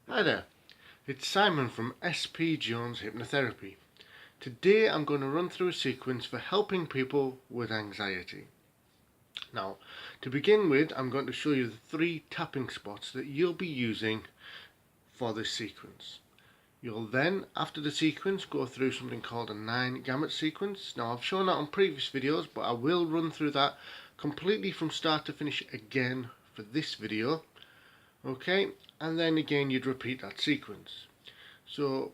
Hi there, it's Simon from SPJones Hypnotherapy. Today I'm going to run through a sequence for helping people with anxiety. Now, to begin with, I'm going to show you the 3 tapping spots that you'll be using for this sequence. You'll then, after the sequence, go through something called a 9 gamut sequence. Now, I've shown that on previous videos, but I will run through that completely from start to finish again for this video. Okay, and then again you'd repeat that sequence. So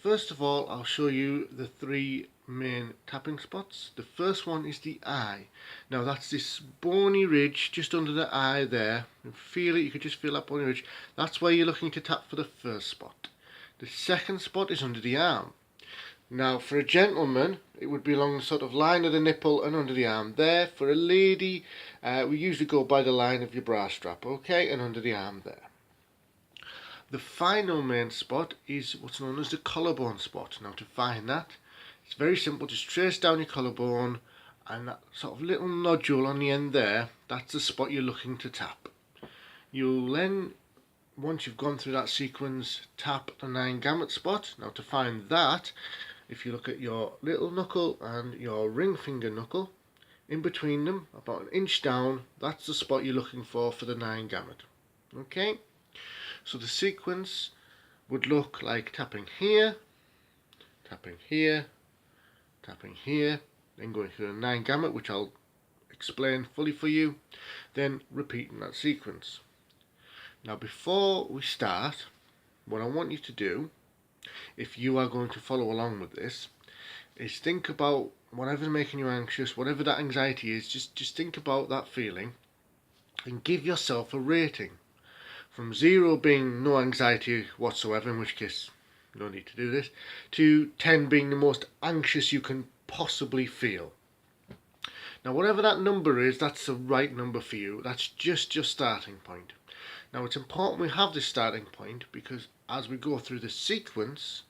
first of all, I'll show you the 3 main tapping spots. The first one is the eye. Now that's this bony ridge just under the eye there. You feel it, you can just feel that bony ridge. That's where you're looking to tap for the first spot. The second spot is under the arm. Now for a gentleman, it would be along the sort of line of the nipple and under the arm there. For a lady, we usually go by the line of your bra strap, okay, and under the arm there. The final main spot is what's known as the collarbone spot. Now to find that, it's very simple. Just trace down your collarbone, and that sort of little nodule on the end there, that's the spot you're looking to tap. You'll then, once you've gone through that sequence, tap the 9 gamut spot. Now to find that, if you look at your little knuckle and your ring finger knuckle, in between them, about an inch down, that's the spot you're looking for the 9 gamut. Okay? So the sequence would look like tapping here, tapping here, tapping here, then going through a 9 gamut, which I'll explain fully for you, then repeating that sequence. Now before we start, what I want you to do, if you are going to follow along with this, is think about whatever's making you anxious, whatever that anxiety is, just think about that feeling and give yourself a rating. From 0 being no anxiety whatsoever, in which case no need to do this, to 10 being the most anxious you can possibly feel. Now whatever that number is, that's the right number for you. That's just your starting point. Now it's important we have this starting point because as we go through the sequence,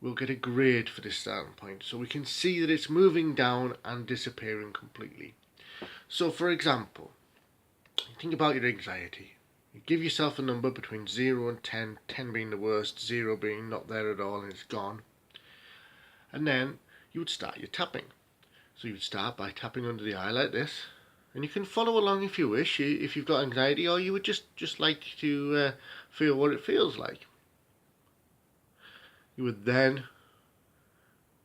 we'll get a grade for this starting point. So we can see that it's moving down and disappearing completely. So for example, think about your anxiety. You give yourself a number between 0 and 10, 10 being the worst, 0 being not there at all and it's gone. And then you would start your tapping. So you would start by tapping under the eye like this. And you can follow along if you wish, if you've got anxiety, or you would just like to feel what it feels like. You would then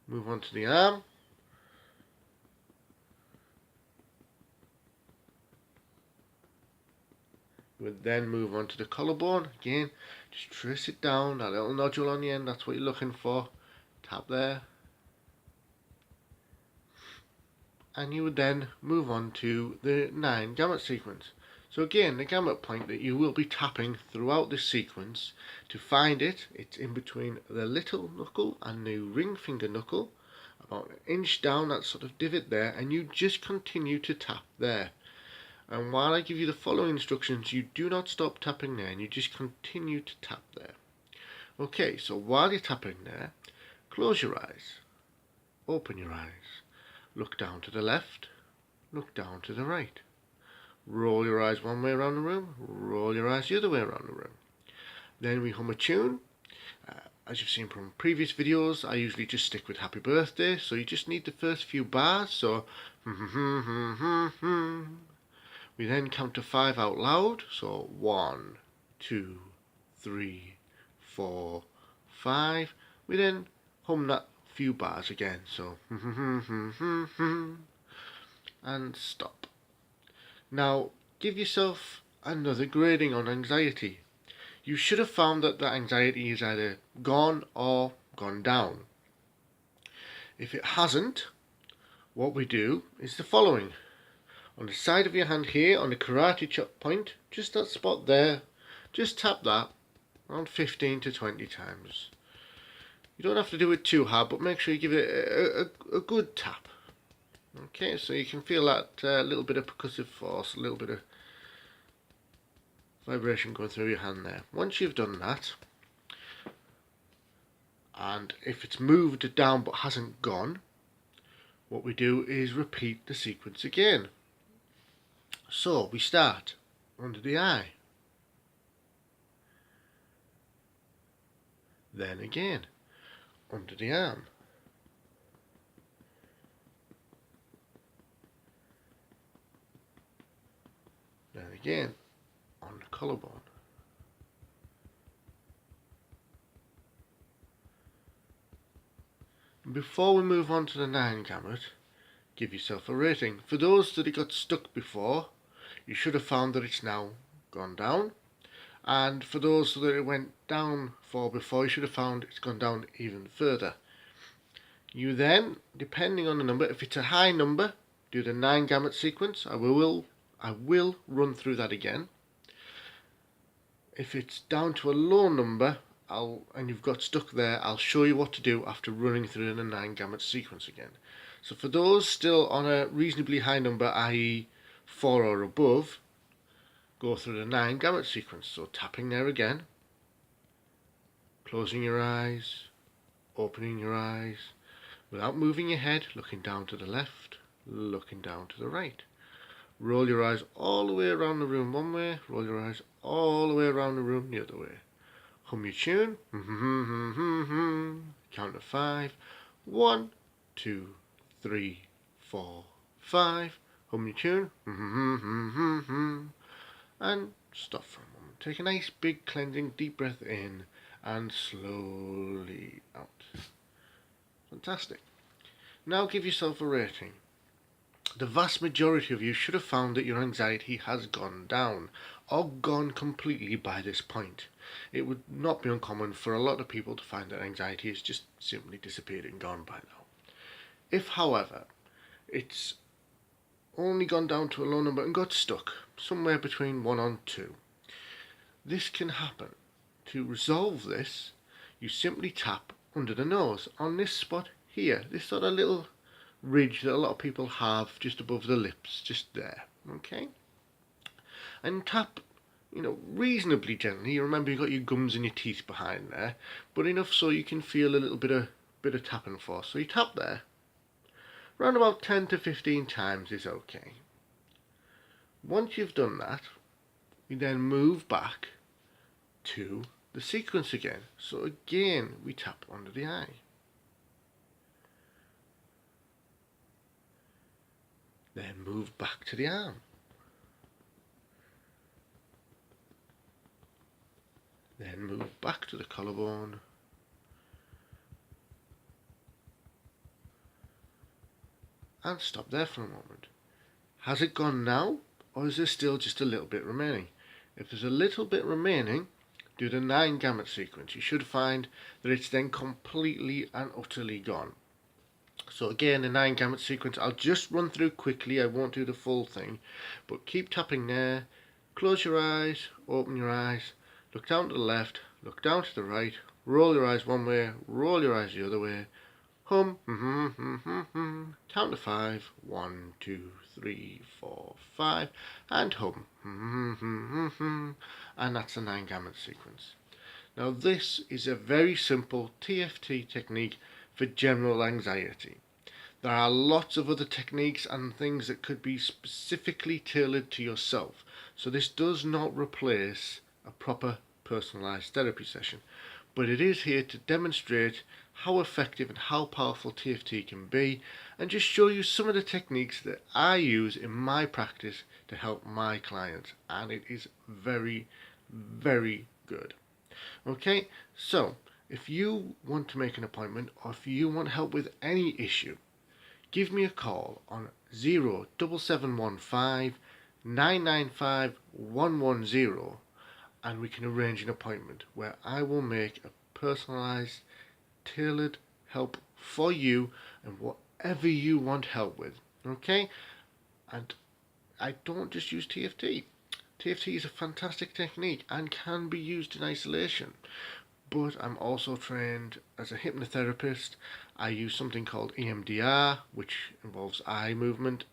move on to the arm. You would then move on to the collarbone. Again, just trace it down, that little nodule on the end, that's what you're looking for. Tap there. And you would then move on to the 9 gamut sequence. So again, the gamut point that you will be tapping throughout this sequence, to find it, it's in between the little knuckle and the ring finger knuckle, about an inch down, that sort of divot there, and you just continue to tap there. And while I give you the following instructions, you do not stop tapping there, and you just continue to tap there. Okay, so while you're tapping there, close your eyes, open your eyes, look down to the left, look down to the right. Roll your eyes one way around the room, roll your eyes the other way around the room. Then we hum a tune. As you've seen from previous videos, I usually just stick with Happy Birthday, so you just need the first few bars, so we then count to 5 out loud, so 1, 2, 3, 4, 5. We then hum that few bars again, so and stop. Now give yourself another grading on anxiety. You should have found that anxiety is either gone or gone down. If it hasn't, what we do is the following. On the side of your hand here, on the karate chop point, just that spot there, just tap that around 15 to 20 times. You don't have to do it too hard, but make sure you give it a good tap. Okay, so you can feel that little bit of percussive force, a little bit of vibration going through your hand there. Once you've done that, and if it's moved down but hasn't gone, what we do is repeat the sequence again. So we start under the eye, then again under the arm, then again on the collarbone. Before we move on to the 9 gamut, give yourself a rating. For those that it got stuck before, you should have found that it's now gone down. And for those that it went down for before, you should have found it's gone down even further. You then, depending on the number, if it's a high number, do the 9 gamut sequence. I will run through that again. If it's down to a low number, and you've got stuck there, I'll show you what to do after running through the 9 gamut sequence again. So for those still on a reasonably high number, i.e. 4 or above, go through the 9 gamut sequence. So tapping there again, closing your eyes, opening your eyes, without moving your head, looking down to the left, looking down to the right. Roll your eyes all the way around the room one way, roll your eyes all the way around the room the other way. Hum your tune, count to 5, 1, 2, 3, 4, 5, hum your tune, and stop for a moment. Take a nice big cleansing deep breath in and slowly out. Fantastic. Now give yourself a rating. The vast majority of you should have found that your anxiety has gone down or gone completely by this point. It would not be uncommon for a lot of people to find that anxiety has just simply disappeared and gone by now. If, however, it's only gone down to a low number and got stuck somewhere between 1 and 2, this can happen. To resolve this, you simply tap under the nose on this spot here, this sort of little ridge that a lot of people have just above the lips, just there, okay? And tap, reasonably gently. You remember you've got your gums and your teeth behind there, but enough so you can feel a little bit of tapping force. So you tap there. Around about 10 to 15 times is okay. Once you've done that, we then move back to the sequence again. So again, we tap under the eye. Then move back to the arm. Then move back to the collarbone. And stop there for a moment. Has it gone now, or is there still just a little bit remaining? If there's a little bit remaining, do the 9 gamut sequence. You should find that it's then completely and utterly gone. So again, the 9 gamut sequence, I'll just run through quickly, I won't do the full thing, but keep tapping there, close your eyes, open your eyes, look down to the left, look down to the right, roll your eyes one way, roll your eyes the other way, hum, count to 5, 1, 2, 3, 4, 5, and hum, and that's the 9 gamut sequence. Now this is a very simple TFT technique for general anxiety. There are lots of other techniques and things that could be specifically tailored to yourself, so this does not replace a proper personalized therapy session, but it is here to demonstrate how effective and how powerful TFT can be, and just show you some of the techniques that I use in my practice to help my clients, and it is very, very good. Okay, so if you want to make an appointment, or if you want help with any issue, give me a call on 07715 995 110, and we can arrange an appointment where I will make a personalised, tailored help for you and whatever you want help with. Okay? And I don't just use TFT. TFT is a fantastic technique and can be used in isolation. But I'm also trained as a hypnotherapist. I use something called EMDR, which involves eye movement,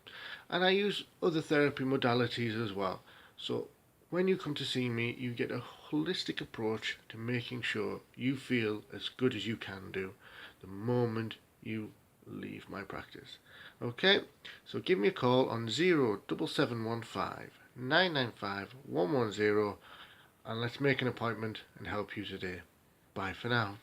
and I use other therapy modalities as well. So when you come to see me, you get a holistic approach to making sure you feel as good as you can do the moment you leave my practice. Okay, so give me a call on 07715 995 110, and let's make an appointment and help you today. Bye for now.